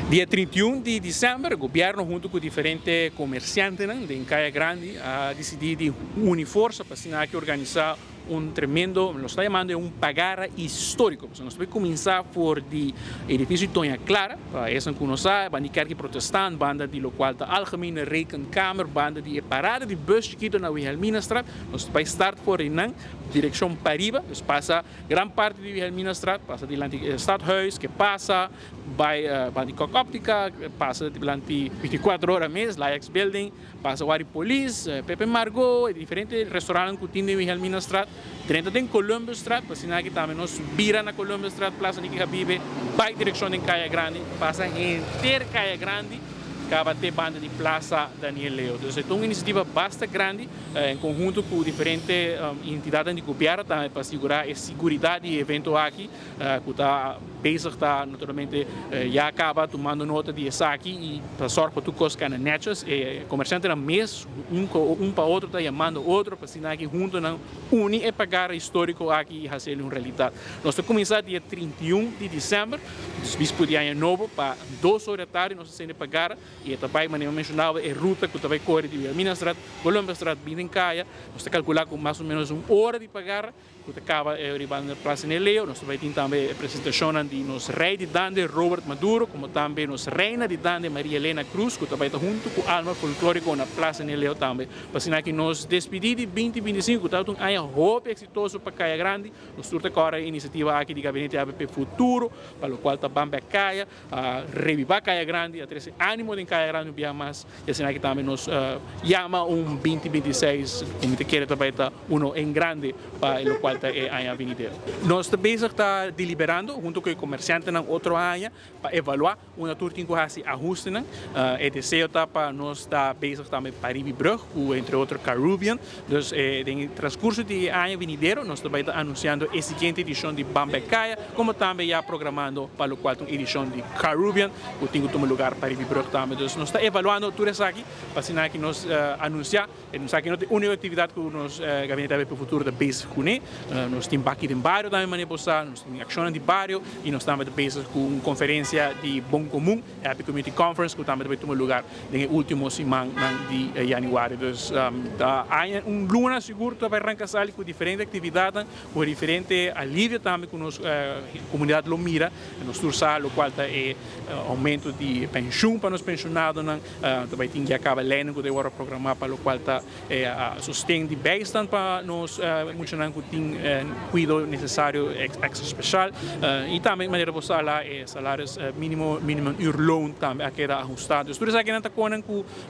Dia 31 de dezembro, o governo, junto com diferentes comerciantes de Caia Grande, ha decidido unir força para organizar tremendo, lo está chamando de pagara histórico. Nós vamos começar por o edifício Tonha Clara, para essa que nós sabemos, banda de kerk protestant, banda de local da algemene rekenkamer, banda de parada de bus chiquito na Wilhelminastraat. Nós vamos start por Renan, direção Pariba, nós passa grande parte de Wilhelminastraat, passa diante do Stadhuis, que passa by de Cooptica, passa diante 24 horas mês, Lajax Building, passa Wari Police, Pepe Margot, diferentes restaurantes que tem de Wilhelminastraat. Dentro tem Columbus Straat, para sinal que também nós vira na Columbus Straat, Plaza Niki Habibe, vai direção em Caia Grande, passa inteira Caia Grande, acaba ter banda de Plaza Daniel Leo. Então, é uma iniciativa bastante grande, em conjunto com diferentes entidades de governo, também para assegurar a segurança do evento aqui, que está naturalmente já acaba tomando nota de isso aqui e para sorte para tu coisas na netas, comerciante na mês, para outro está chamando outro, para sinal que junto não une e pagar histórico aqui e fazer uma realidade. Nós estamos começando dia 31 de dezembro, os bispos de ano novo, para 2 horas da tarde, nós estamos a pagar, e também, como eu mencionava, a ruta que também corre de Wilhelminastraat, Columbusstraat, Bindencaia, nós estamos calculando com mais ou menos 1 hora de pagar, que acaba arribando na Praça Neleo. Nós também temos também a apresentação de nos rei de Dande, Robert Maduro, como também nos reina de Dande, Maria Helena Cruz, que também está junto com a alma folclórica na Praça Neleo também. Para sinal que nos despedir de 2025, está um ano muito exitoso para Caia Grande, nós temos agora a iniciativa aqui de Gabinete ABP Futuro, para o qual também a Caia, revivar Caia Grande, a trazer ânimo de Caia Grande, bem mais, e assim que também nos chama 2026, como te quer também está em grande, para o qual é a avenida. Nós também está deliberando, junto com o comerciante, na outro ano, para avaliar uma turma que ajuste. O desejo está para nós estar bezig também para Rivibrug, entre outros Caribbean. Então, no transcurso do ano venidero, nós também está anunciando a seguinte edição de Bambecaia, como também já programando para o qual edição de Caribbean, que tem um lugar para Rivibrug também. Então, nós está avaliando tudo isso aqui, para sinal que nós anunciar, nós aqui não tem uma atividade que nós Gabinete ABP Futuro da base com nós temos aqui no bairro também maneira nós temos ações de bairro e nós estamos com uma conferência de bom comum, a Happy Community Conference, que também vai tomar lugar no último semana de janeiro. Então, há luna seguro para arrancar com diferentes atividades, com diferentes alívios também que a comunidade lo mira, nós torçamos o qual é aumento de pensão para os pensionados, também tem que acabar lendo que agora programar para o qual está sustento de bastante para nós funcionários que têm cuidado necessário extra especial e também maneira de lá salários mínimo urloon também aqui ajustado. Tudo isso aqui não está com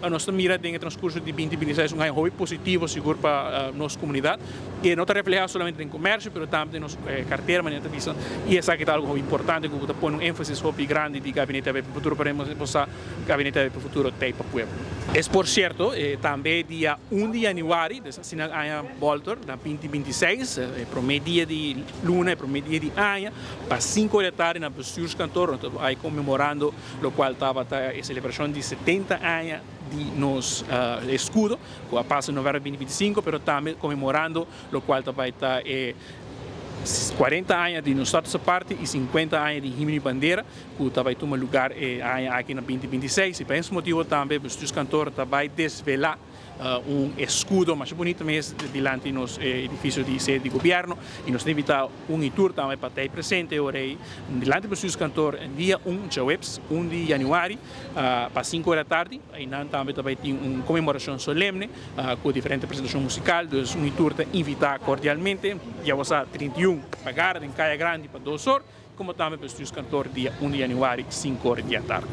a nossa mira no transcurso de 2026 um ganho positivo seguro para a nossa comunidade e não está refletido somente no comércio, mas também na nossa carteira, maneira de visão e isso aqui é algo importante que está pondo ênfase muito grande de Gabinete ABP Futuro para nós Gabinete ABP Futuro tem para o povo. É por certo, também dia 1 de janeiro, dessa ano volta, da 2026, primeiro dia de luna, primeiro dia de ano, para 5 da tarde na Bastures Cantor, aí comemorando o qual estava a celebração de 70 anos de nos escudo, que passa em novembro de 2025, mas também comemorando o qual estava 40 anos de nosso Estado parte e 50 anos de himno e bandeira, que vai tomar lugar aqui na 2026. E por esse motivo também o Bastures Cantor vai desvelar escudo mais bonito mesmo diante dos edifícios de sede de governo e nos invita tour também para estar presente orei diante do Bastures Cantor dia 1 de janeiro para 5 da tarde e também tem uma comemoração solene com diferentes apresentações musicais, então tour te invita cordialmente dia 31 pagar em Caia Grande para 2 horas como também o Bastures Cantor dia 1 de janeiro 5 horas da tarde.